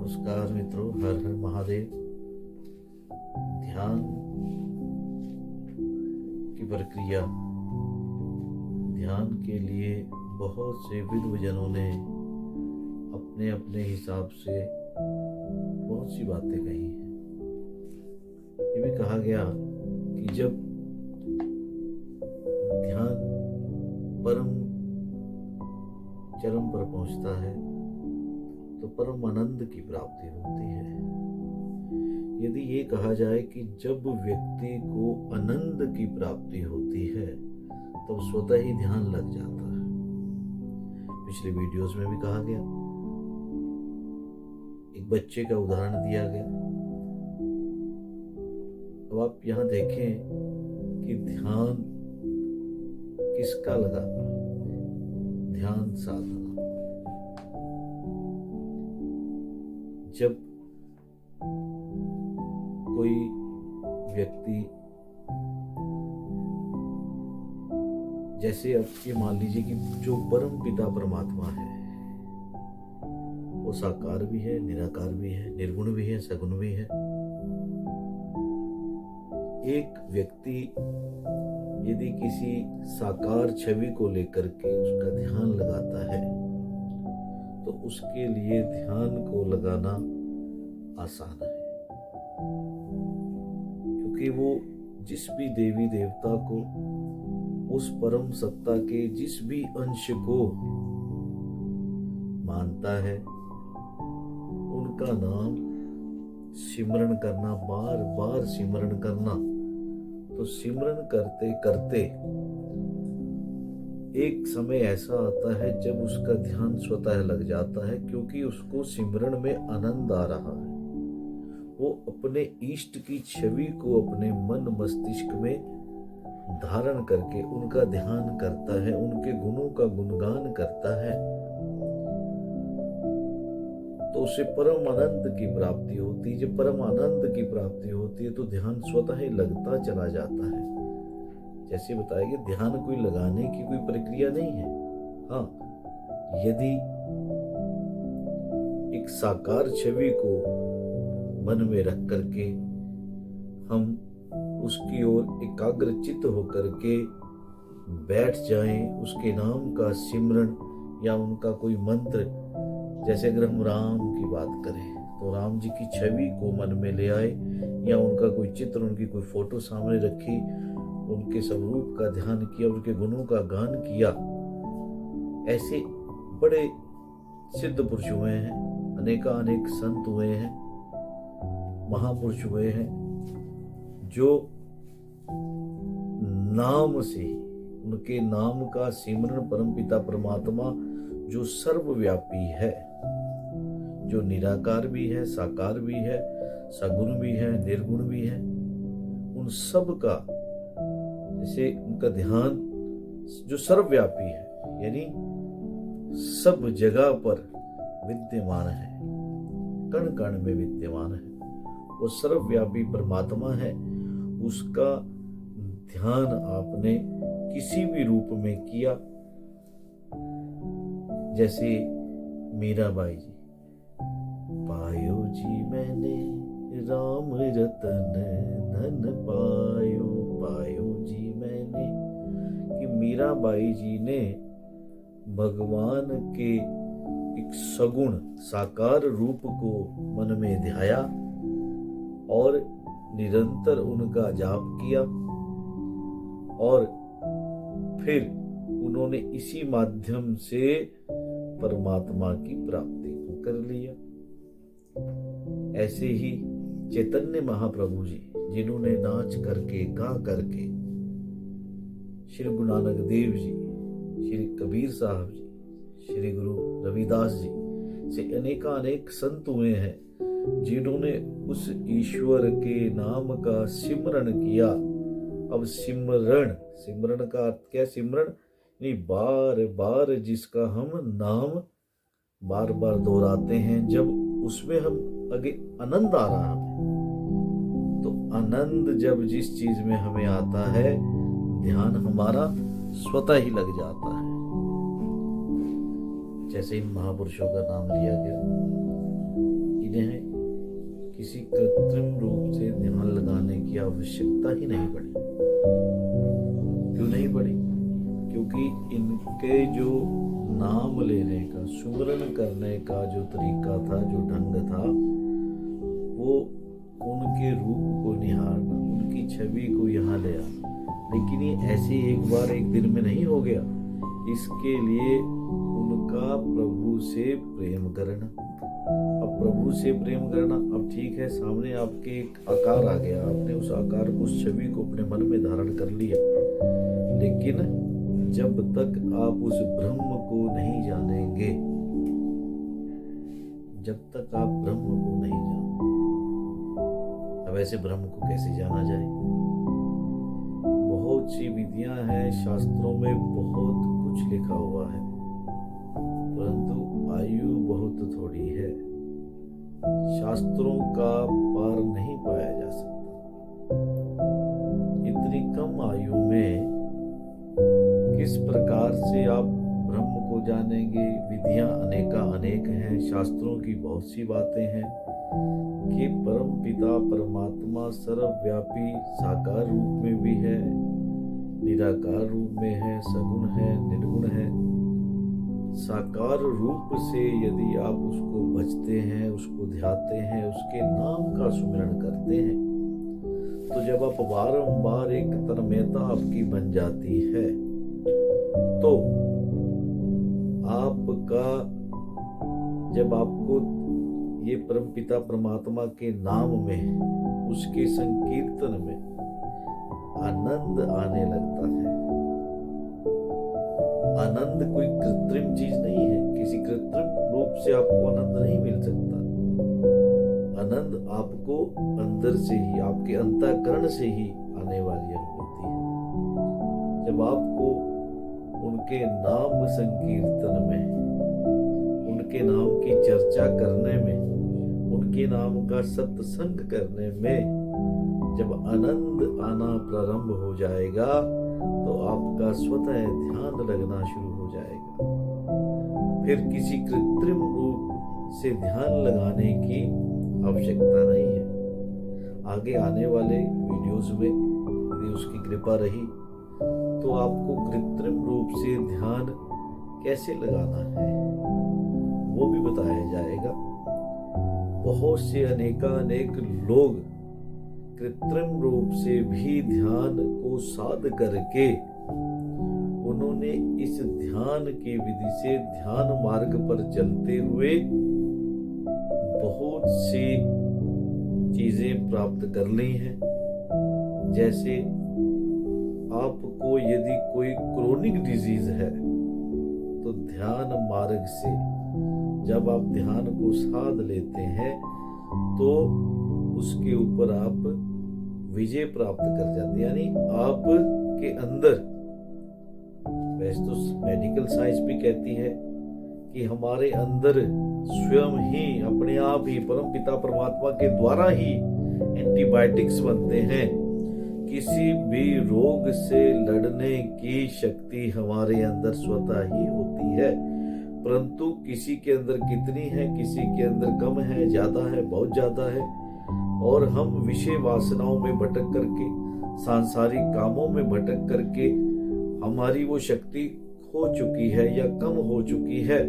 नमस्कार मित्रों, हर हर महादेव। ध्यान की प्रक्रिया, ध्यान के लिए बहुत से विद्वजनों ने अपने अपने हिसाब से बहुत सी बातें कही हैं। ये भी कहा गया कि जब ध्यान परम चरम पर पहुंचता है तो परम आनंद की प्राप्ति होती है। यदि ये कहा जाए कि जब व्यक्ति को आनंद की प्राप्ति होती है तब स्वतः ही ध्यान लग जाता है। पिछले वीडियोस में भी कहा गया, एक बच्चे का उदाहरण दिया गया। अब आप यहां देखें कि ध्यान किसका लगा, ध्यान साधना। जब कोई व्यक्ति, जैसे अब ये मान लीजिए कि जो परम पिता परमात्मा है वो साकार भी है, निराकार भी है, निर्गुण भी है, सगुण भी है। एक व्यक्ति यदि किसी साकार छवि को लेकर के उसका ध्यान लगाता है तो उसके लिए ध्यान को लगाना आसान है, क्योंकि वो जिस भी देवी देवता को, उस परम सत्ता के जिस भी अंश को मानता है, उनका नाम सिमरन करना, बार बार सिमरन करना। तो सिमरन करते करते एक समय ऐसा आता है जब उसका ध्यान स्वतः लग जाता है, क्योंकि उसको सिमरन में आनंद आ रहा है। वो अपने इष्ट की छवि को अपने मन मस्तिष्क में धारण करके उनका ध्यान करता है, उनके गुणों का गुणगान करता है, तो उसे परम आनंद की प्राप्ति होती है। जब परम आनंद की प्राप्ति होती है तो ध्यान स्वतः ही लगता चला जाता है। जैसे बताया कि ध्यान कोई लगाने की कोई प्रक्रिया नहीं है। हाँ, यदि एक साकार छवि को मन में रख करके हम उसकी ओर एकाग्रचित्त होकर के बैठ जाएं, उसके नाम का सिमरन या उनका कोई मंत्र, जैसे अगर हम राम की बात करें तो राम जी की छवि को मन में ले आए, या उनका कोई चित्र, उनकी कोई फोटो सामने रखी, उनके स्वरूप का ध्यान किया, उनके गुणों का गान किया। ऐसे बड़े सिद्ध पुरुष हुए हैं, अनेकानेक संत हुए हैं, महापुरुष हुए हैं, जो नाम से, उनके नाम का सिमरन परमपिता परमात्मा जो सर्वव्यापी है, जो निराकार भी है, साकार भी है, सगुण भी है, निर्गुण भी है, उन सब का, जैसे उनका ध्यान जो सर्वव्यापी है, यानी सब जगह पर विद्यमान है, कण कण में विद्यमान है, वो सर्वव्यापी परमात्मा है। उसका ध्यान आपने किसी भी रूप में किया, जैसे मीराबाई जी, पायो जी मैंने राम रतन धन पायो, पायो जी मैंने, कि मीराबाई जी ने भगवान के एक सगुण साकार रूप को मन में ध्याया और निरंतर उनका जाप किया, और फिर उन्होंने इसी माध्यम से परमात्मा की प्राप्ति को कर लिया। ऐसे ही चैतन्य महाप्रभु जी, जिन्होंने नाच करके, गा करके, श्री गुरु नानक देव जी, श्री कबीर साहब जी, श्री गुरु रविदास जी से अनेकानेक संत हुए हैं, जिन्होंने उस ईश्वर के नाम का सिमरन किया। अब सिमरन, सिमरन का अर्थ क्या? सिमरन यानी बार बार जिसका हम नाम बार बार दोहराते हैं, जब उसमें हम आगे आनंद आ रहा है, तो आनंद जब जिस चीज में हमें आता है, ध्यान हमारा स्वतः ही लग जाता है। जैसे इन महापुरुषों का नाम लिया गया, इन्हें किसी कृत्रिम रूप से ध्यान लगाने की आवश्यकता ही नहीं पड़ी। क्यों नहीं पड़ी? क्योंकि इनके जो नाम लेने का, सुमिरन करने का जो तरीका था, जो ढंग था, वो उनके रूप को निहारना, उनकी छवि को यहाँ ले आना। लेकिन ये ऐसे एक बार एक दिन में नहीं हो गया। इसके लिए उनका प्रभु से प्रेम करना। अब प्रभु से प्रेम करना, अब ठीक है, सामने आपके एक आकार आ गया, आपने उस आकार को, उस छवि को अपने मन में धारण कर लिया। लेकिन जब तक आप उस ब्रह्म को नहीं जानेंगे, जब तक आप ब्रह्म को नहीं जानते, अब ऐसे ब्रह्म को कैसे जाना जाए? बहुत सी विधियां हैं, शास्त्रों में बहुत कुछ लिखा हुआ है, परंतु आयु बहुत थोड़ी है। शास्त्रों का पार नहीं पाया जा सकता। इतनी कम आयु में किस प्रकार से आप ब्रह्म को जानेंगे? विधियां अनेका अनेक हैं, शास्त्रों की बहुत सी बातें हैं कि परम पिता परमात्मा सर्वव्यापी साकार रूप में भी है, निराकार रूप में है, सगुण है, निर्गुण है। साकार रूप से यदि आप उसको भजते हैं, उसको ध्याते हैं, उसके नाम का सुमिरन करते हैं, तो जब आप बारंबार एक तन्मयता आपकी बन जाती है, तो आपका, जब आपको ये परमपिता परमात्मा के नाम में, उसके संकीर्तन में आनंद आने लगता है। आनंद कोई कृत्रिम चीज नहीं है, किसी कृत्रिम रूप से आपको आनंद नहीं मिल सकता। आनंद आपको अंदर से ही, आपके अंतःकरण से ही आने वाली अनुभूति है। जब आपको उनके नाम संकीर्तन में, उनके नाम की चर्चा करने में, उनके नाम का सत्संग करने में जब आनंद आना प्रारंभ हो जाएगा, तो आपका स्वतः ध्यान लगना शुरू हो जाएगा। फिर किसी कृत्रिम रूप से ध्यान लगाने की आवश्यकता नहीं है। आगे आने वाले वीडियोस में यदि उसकी कृपा रही, तो आपको कृत्रिम रूप से ध्यान कैसे लगाना है वो भी बताया जाएगा। बहुत से अनेकानेक लोग कृत्रिम रूप से भी ध्यान को साध करके उन्होंने इस ध्यान की विधि से ध्यान मार्ग पर चलते हुए बहुत सी चीजें प्राप्त कर ली हैं। जैसे आपको यदि कोई क्रोनिक डिजीज है, तो ध्यान मार्ग से जब आप ध्यान को साध लेते हैं, तो उसके ऊपर आप विजय प्राप्त कर जाते हैं। यानी आपके अंदर, वैसे तो मेडिकल साइंस भी कहती है कि हमारे अंदर स्वयं ही, अपने आप ही, परम पिता परमात्मा के द्वारा ही एंटीबायोटिक्स बनते हैं। किसी भी रोग से लड़ने की शक्ति हमारे अंदर स्वतः ही होती है, परंतु किसी के अंदर कितनी है, किसी के अंदर कम है, ज्यादा है, बहुत ज्यादा है। और हम विषय वासनाओं में भटक करके, सांसारिक कामों में भटक करके हमारी वो शक्ति खो चुकी है या कम हो चुकी है।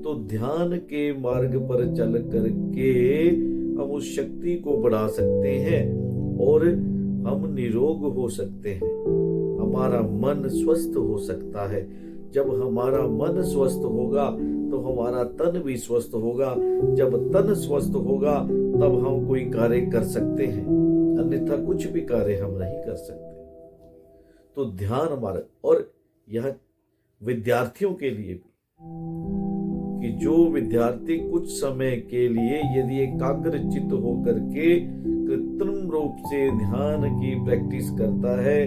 तो ध्यान के मार्ग पर चल करके हम उस शक्ति को बढ़ा सकते हैं और हम निरोग हो सकते हैं। हमारा मन स्वस्थ हो सकता है। जब हमारा मन स्वस्थ होगा तो हमारा तन भी स्वस्थ होगा। जब तन स्वस्थ होगा तब हम कोई कार्य कर सकते हैं, अन्यथा कुछ भी कार्य हम नहीं कर सकते। तो ध्यान मार्ग, और यह विद्यार्थियों के लिए भी, कि जो विद्यार्थी कुछ समय के लिए यदि एकाग्रचित्त होकर के कृत्रिम रूप से ध्यान की प्रैक्टिस करता है,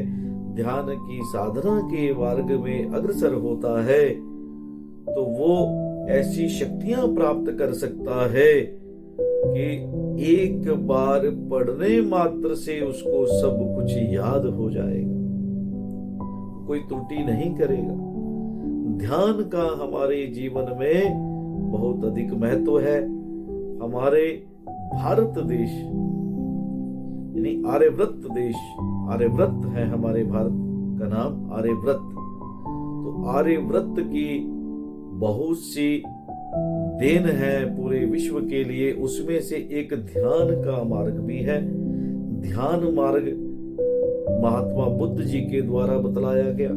ध्यान की साधना के मार्ग में अग्रसर होता है, तो वो ऐसी शक्तियां प्राप्त कर सकता है कि एक बार पढ़ने मात्र से उसको सब कुछ याद हो जाएगा, कोई त्रुटि नहीं करेगा। ध्यान का हमारे जीवन में बहुत अधिक महत्व है। हमारे भारत देश यानी आर्यव्रत देश, आर्यव्रत है हमारे भारत का नाम आर्यव्रत। तो आर्यव्रत की बहुत सी देन है पूरे विश्व के लिए, उसमें से एक ध्यान का मार्ग भी है। ध्यान मार्ग महात्मा बुद्ध जी के द्वारा बतलाया गया,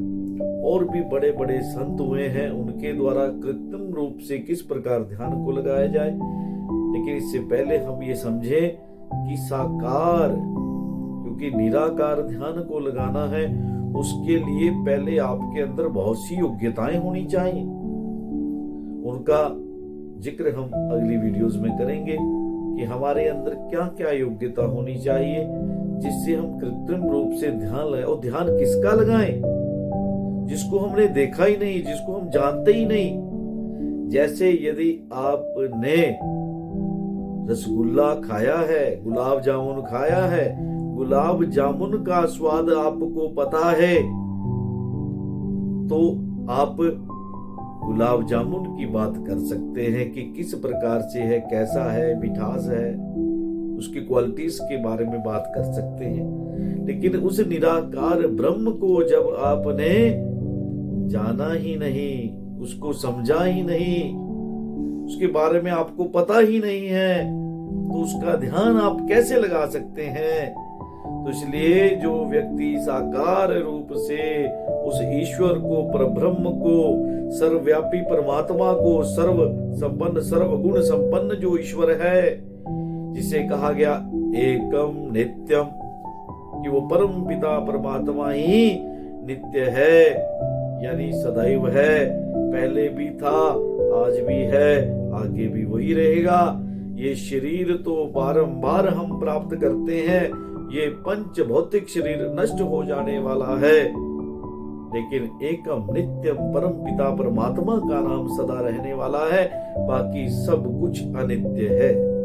और भी बड़े बड़े संत हुए हैं, उनके द्वारा कृत्रिम रूप से किस प्रकार ध्यान को लगाया जाए। लेकिन इससे पहले हम ये समझें कि साकार, क्योंकि निराकार ध्यान को लगाना है, उसके लिए पहले आपके अंदर बहुत सी योग्यताएं होनी चाहिए। उनका जिक्र हम अगली वीडियोस में करेंगे कि हमारे अंदर क्या क्या योग्यता होनी चाहिए जिससे हम कृत्रिम रूप से ध्यान लगाएं। और ध्यान किसका लगाएं? जिसको हमने देखा ही नहीं, जिसको हम जानते ही नहीं। जैसे यदि आपने रसगुल्ला खाया है, गुलाब जामुन खाया है, गुलाब जामुन का स्वाद आपको पता है, तो आप गुलाब जामुन की बात कर सकते हैं कि किस प्रकार से है, कैसा है, मिठास है, उसकी क्वालिटीज के बारे में बात कर सकते हैं। लेकिन उस निराकार ब्रह्म को जब आपने जाना ही नहीं, उसको समझा ही नहीं, उसके बारे में आपको पता ही नहीं है, तो उसका ध्यान आप कैसे लगा सकते हैं? तो इसलिए जो व्यक्ति साकार रूप से उस ईश्वर को, परब्रह्म को, सर्वव्यापी परमात्मा को, सर्व संपन्न, सर्वगुण संपन्न जो ईश्वर है, जिसे कहा गया एकम नित्यम, कि वो परम पिता परमात्मा ही नित्य है, यानी सदैव है, पहले भी था, आज भी है, आगे भी वही रहेगा। ये शरीर तो बारंबार हम प्राप्त करते हैं, ये पंच भौतिक शरीर नष्ट हो जाने वाला है, लेकिन एकम नित्यम परम पिता परमात्मा का नाम सदा रहने वाला है, बाकी सब कुछ अनित्य है।